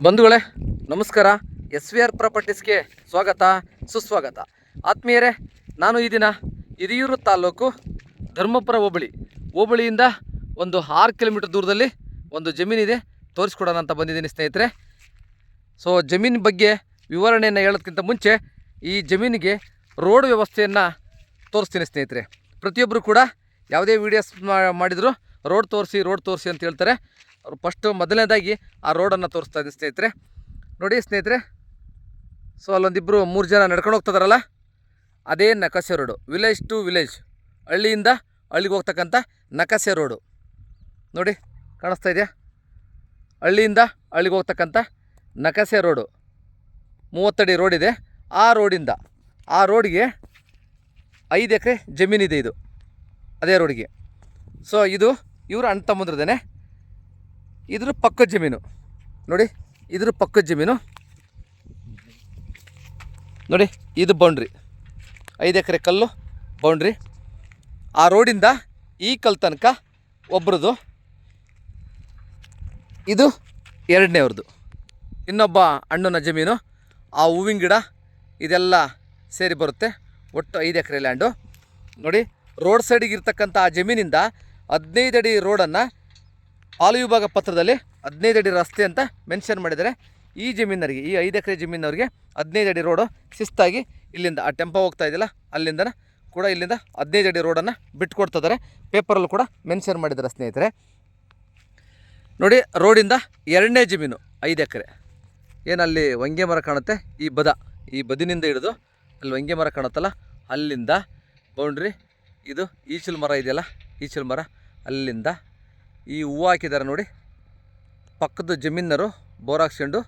ಬಂಧುಗಳೇ ನಮಸ್ಕಾರ. SVR ಪ್ರಾಪರ್ಟೀಸ್ಗೆ ಸ್ವಾಗತ ಸುಸ್ವಾಗತ. ಆತ್ಮೀಯರೇ, ನಾನು ಈ ದಿನ ಹಿರಿಯೂರು ತಾಲೂಕು ಧರ್ಮಪುರ ಹೋಬಳಿಯಿಂದ ಒಂದು 6 ಕಿಲೋಮೀಟರ್ ದೂರದಲ್ಲಿ ಒಂದು ಜಮೀನಿದೆ, ತೋರಿಸ್ಕೊಡೋಣ ಅಂತ ಬಂದಿದ್ದೀನಿ ಸ್ನೇಹಿತರೆ. ಸೊ ಜಮೀನು ಬಗ್ಗೆ ವಿವರಣೆಯನ್ನು ಹೇಳೋದಕ್ಕಿಂತ ಮುಂಚೆ ಈ ಜಮೀನಿಗೆ ರೋಡ್ ವ್ಯವಸ್ಥೆಯನ್ನು ತೋರಿಸ್ತೀನಿ ಸ್ನೇಹಿತರೆ. ಪ್ರತಿಯೊಬ್ಬರು ಕೂಡ ಯಾವುದೇ ವೀಡಿಯೋಸ್ ಮಾಡಿದರೂ ರೋಡ್ ತೋರಿಸಿ ಅಂತ ಹೇಳ್ತಾರೆ. ಅವರು ಫಸ್ಟು ಮೊದಲನೇದಾಗಿ ಆ ರೋಡನ್ನು ತೋರಿಸ್ತಾ ಇದ್ದೀನಿ ಸ್ನೇಹಿತರೆ. ನೋಡಿ ಸ್ನೇಹಿತರೆ, ಸೊ ಅಲ್ಲೊಂದಿಬ್ಬರು 3 ಜನ ನಡ್ಕೊಂಡು ಹೋಗ್ತಿದಾರಲ್ಲ, ಅದೇ ನಕಾಸೆ ರೋಡು. ವಿಲೇಜ್ ಟು ವಿಲೇಜ್, ಹಳ್ಳಿಯಿಂದ ಹಳ್ಳಿಗೆ ಹೋಗ್ತಕ್ಕಂಥ ನಕಾಸೆ ರೋಡು ನೋಡಿ, ಕಾಣಿಸ್ತಾ ಇದೆಯಾ? ಹಳ್ಳಿಯಿಂದ ಹಳ್ಳಿಗೆ ಹೋಗ್ತಕ್ಕಂಥ ನಕಾಸೆ ರೋಡು 30 ಅಡಿ ರೋಡಿದೆ. ಆ ರೋಡಿಗೆ 5 ಎಕರೆ ಜಮೀನಿದೆ. ಇದು ಅದೇ ರೋಡಿಗೆ. ಸೊ ಇದು ಇವರು ಅಣ್ಣ ತಮ್ಮಂದ್ರದೇನೆ. ಇದ್ರ ಪಕ್ಕದ ಜಮೀನು ನೋಡಿ, ಇದ್ರ ಪಕ್ಕದ ಜಮೀನು ನೋಡಿ. ಇದು ಬೌಂಡ್ರಿ, 5 ಎಕರೆ ಕಲ್ಲು ಬೌಂಡ್ರಿ. ಆ ರೋಡಿಂದ ಈ ಕಲ್ ತನಕ ಒಬ್ರದ್ದು, ಇದು ಎರಡನೇವ್ರದ್ದು. ಇನ್ನೊಬ್ಬ ಅಣ್ಣನ ಜಮೀನು. ಆ ಹೂವಿನ ಗಿಡ ಇದೆಲ್ಲ ಸೇರಿ ಬರುತ್ತೆ. ಒಟ್ಟು 5 ಎಕರೆ ಲ್ಯಾಂಡು ನೋಡಿ. ರೋಡ್ ಸೈಡಿಗೆ ಇರ್ತಕ್ಕಂಥ ಆ ಜಮೀನಿಂದ 15 ಅಡಿ ರೋಡನ್ನು ಪಾಲು ವಿಭಾಗ ಪತ್ರದಲ್ಲಿ 15 ಅಡಿ ರಸ್ತೆ ಅಂತ ಮೆನ್ಷನ್ ಮಾಡಿದ್ದಾರೆ. ಈ ಜಮೀನರಿಗೆ, ಈ 5 ಎಕರೆ ಜಮೀನವ್ರಿಗೆ 15 ಅಡಿ ರೋಡು ಶಿಸ್ತಾಗಿ ಇಲ್ಲಿಂದ ಆ ಟೆಂಪೋ ಹೋಗ್ತಾ ಇದೆಯಲ್ಲ, ಅಲ್ಲಿಂದ ಕೂಡ ಇಲ್ಲಿಂದ 15 ಅಡಿ ರೋಡನ್ನು ಬಿಟ್ಕೊಡ್ತಿದ್ದಾರೆ. ಪೇಪರಲ್ಲೂ ಕೂಡ ಮೆನ್ಷನ್ ಮಾಡಿದ್ದಾರೆ ಸ್ನೇಹಿತರೆ. ನೋಡಿ, ರೋಡಿಂದ ಎರಡನೇ ಜಮೀನು 5 ಎಕರೆ. ಏನಲ್ಲಿ ಹೊಂಗೆ ಮರ ಕಾಣುತ್ತೆ, ಈ ಬದಿನಿಂದ ಹಿಡಿದು ಅಲ್ಲಿ ಹೊಂಗೆ ಮರ ಕಾಣುತ್ತಲ್ಲ, ಅಲ್ಲಿಂದ ಬೌಂಡ್ರಿ. ಇದು ಈಚಲು ಮರ ಇದೆಯಲ್ಲ, ಈಚಲು ಮರ, ಅಲ್ಲಿಂದ ಈ ಹೂವು ಹಾಕಿದ್ದಾರೆ ನೋಡಿ. ಪಕ್ಕದ ಜಮೀನರು ಬೋರ್ ಹಾಕ್ಸ್ಕೊಂಡು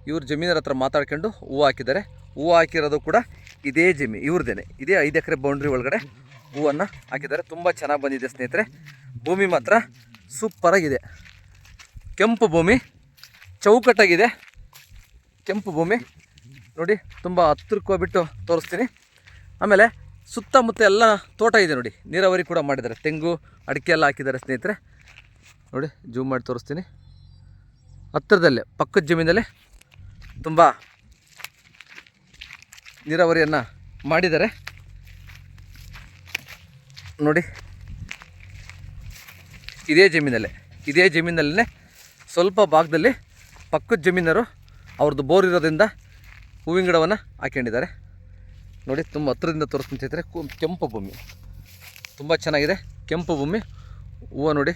ಇವ್ರ ಜಮೀನರ ಹತ್ರ ಮಾತಾಡ್ಕೊಂಡು ಹೂವು ಹಾಕಿದ್ದಾರೆ. ಹೂವು ಹಾಕಿರೋದು ಕೂಡ ಇದೇ ಜಮೀನು ಇವ್ರದ್ದೇನೆ. ಇದೇ 5 ಎಕರೆ ಬೌಂಡ್ರಿ ಒಳಗಡೆ ಹೂವನ್ನು ಹಾಕಿದ್ದಾರೆ. ತುಂಬ ಚೆನ್ನಾಗಿ ಬಂದಿದೆ ಸ್ನೇಹಿತರೆ. ಭೂಮಿ ಮಾತ್ರ ಸೂಪರಾಗಿದೆ. ಕೆಂಪು ಭೂಮಿ, ಚೌಕಟ್ಟಾಗಿದೆ ಕೆಂಪು ಭೂಮಿ ನೋಡಿ. ತುಂಬ ಹತ್ತಿರಕ್ಕೆ ಹೋಗ್ಬಿಟ್ಟು ತೋರಿಸ್ತೀನಿ. ಆಮೇಲೆ ಸುತ್ತಮುತ್ತ ಎಲ್ಲ ತೋಟ ಇದೆ ನೋಡಿ. ನೀರಾವರಿ ಕೂಡ ಮಾಡಿದ್ದಾರೆ. ತೆಂಗು, ಅಡಿಕೆ ಎಲ್ಲ ಹಾಕಿದ್ದಾರೆ ಸ್ನೇಹಿತರೆ. ನೋಡಿ, ಜೂಮ್ ಮಾಡಿ ತೋರಿಸ್ತೀನಿ. ಹತ್ತಿರದಲ್ಲೇ ಪಕ್ಕದ ಜಮೀನಲ್ಲೇ ತುಂಬ ನೀರಾವರಿಯನ್ನು ಮಾಡಿದ್ದಾರೆ ನೋಡಿ. ಇದೇ ಜಮೀನಲ್ಲೇ ಸ್ವಲ್ಪ ಭಾಗದಲ್ಲಿ ಪಕ್ಕದ ಜಮೀನರು ಅವ್ರದ್ದು ಬೋರ್ ಇರೋದ್ರಿಂದ ಹೂವಿನ ಗಿಡವನ್ನು ಹಾಕೊಂಡಿದ್ದಾರೆ ನೋಡಿ. ತುಂಬ ಹತ್ತಿರದಿಂದ ತೋರಿಸ್ತೀನಿ ಸ್ನೇಹಿತರೆ. ಕೆಂಪು ಭೂಮಿ ತುಂಬ ಚೆನ್ನಾಗಿದೆ. ಕೆಂಪು ಭೂಮಿ, ಹೂವು ನೋಡಿ,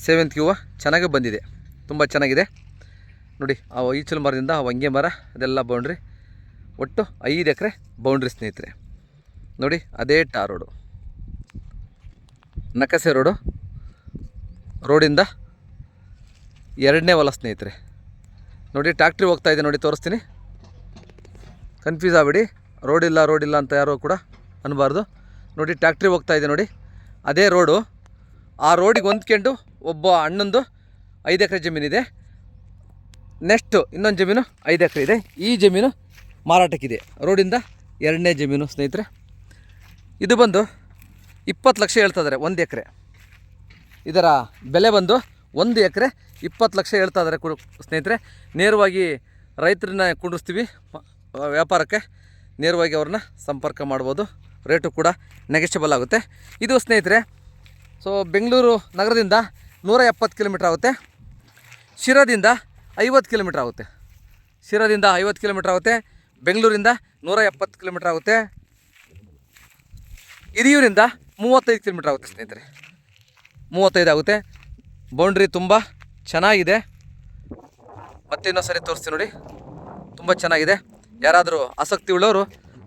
ಸೇವಂತಿಗೆ ಹೂವು ಚೆನ್ನಾಗೇ ಬಂದಿದೆ, ತುಂಬ ಚೆನ್ನಾಗಿದೆ ನೋಡಿ. ಆ ಈಚಲು ಮರದಿಂದ ಆ ಹೊಂಗೆ ಮರ ಅದೆಲ್ಲ ಬೌಂಡ್ರಿ. ಒಟ್ಟು 5 ಎಕರೆ ಬೌಂಡ್ರಿ ಸ್ನೇಹಿತರೆ ನೋಡಿ. ಅದೇ ಟಾರ್ ರೋಡು, ನಕಾಸೆ ರೋಡಿಂದ ಎರಡನೇ ಹೊಲ ಸ್ನೇಹಿತರೆ ನೋಡಿ. ಟ್ಯಾಕ್ಟ್ರಿ ಹೋಗ್ತಾ ಇದೆ ನೋಡಿ, ತೋರಿಸ್ತೀನಿ. ಕನ್ಫ್ಯೂಸ್ ಆಗಬೇಡಿ, ರೋಡಿಲ್ಲ ಅಂತ ಯಾರೋ ಕೂಡ ಅನ್ನಬಾರ್ದು ನೋಡಿ. ಟ್ಯಾಕ್ಟ್ರಿ ಹೋಗ್ತಾ ಇದೆ ನೋಡಿ, ಅದೇ ರೋಡು. ಆ ರೋಡಿಗೆ ಹೊಂದ್ಕೊಂಡು ಒಬ್ಬ ಅಣ್ಣಂದು 5 ಎಕರೆ ಜಮೀನಿದೆ. ನೆಕ್ಸ್ಟು ಇನ್ನೊಂದು ಜಮೀನು 5 ಎಕರೆ ಇದೆ. ಈ ಜಮೀನು ಮಾರಾಟಕ್ಕಿದೆ. ರೋಡಿಂದ ಎರಡನೇ ಜಮೀನು ಸ್ನೇಹಿತರೆ. ಇದು ಬಂದು 20 ಲಕ್ಷ ಹೇಳ್ತಾಯಿದ್ದಾರೆ 1 ಎಕರೆ. ಇದರ ಬೆಲೆ ಬಂದು 1 ಎಕರೆ 20 ಲಕ್ಷ ಹೇಳ್ತಾ ಇದ್ದಾರೆ ಸ್ನೇಹಿತರೆ. ನೇರವಾಗಿ ರೈತರನ್ನ ಕುಂಡಿಸ್ತೀವಿ ವ್ಯಾಪಾರಕ್ಕೆ, ನೇರವಾಗಿ ಅವ್ರನ್ನ ಸಂಪರ್ಕ ಮಾಡ್ಬೋದು. ರೇಟು ಕೂಡ ನೆಗೆಷಬಲ್ ಆಗುತ್ತೆ. ಇದು ಸ್ನೇಹಿತರೆ, ಸೊ ಬೆಂಗಳೂರು ನಗರದಿಂದ 170 ಕಿಲೋಮೀಟ್ರ್ ಆಗುತ್ತೆ. ಶಿರಾದಿಂದ 50 ಕಿಲೋಮೀಟ್ರ್ ಆಗುತ್ತೆ. ಬೆಂಗಳೂರಿಂದ 170 ಕಿಲೋಮೀಟ್ರ್ ಆಗುತ್ತೆ. ಹಿರಿಯೂರಿಂದ 35 ಕಿಲೋಮೀಟ್ರ್ ಆಗುತ್ತೆ ಸ್ನೇಹಿತರೆ. 35 ಆಗುತ್ತೆ. ಬೌಂಡ್ರಿ ತುಂಬ ಚೆನ್ನಾಗಿದೆ. ಮತ್ತೆ ಇನ್ನೊಂದು ಸರಿ ತೋರಿಸ್ತೀನಿ ನೋಡಿ, ತುಂಬ ಚೆನ್ನಾಗಿದೆ. ಯಾರಾದರೂ ಆಸಕ್ತಿ ಉಳ್ಳವರು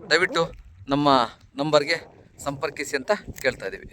ದಯವಿಟ್ಟು ನಮ್ಮ ನಂಬರ್ಗೆ ಸಂಪರ್ಕಿಸಿ ಅಂತ ಕೇಳ್ತಾ ಇದ್ದೀವಿ.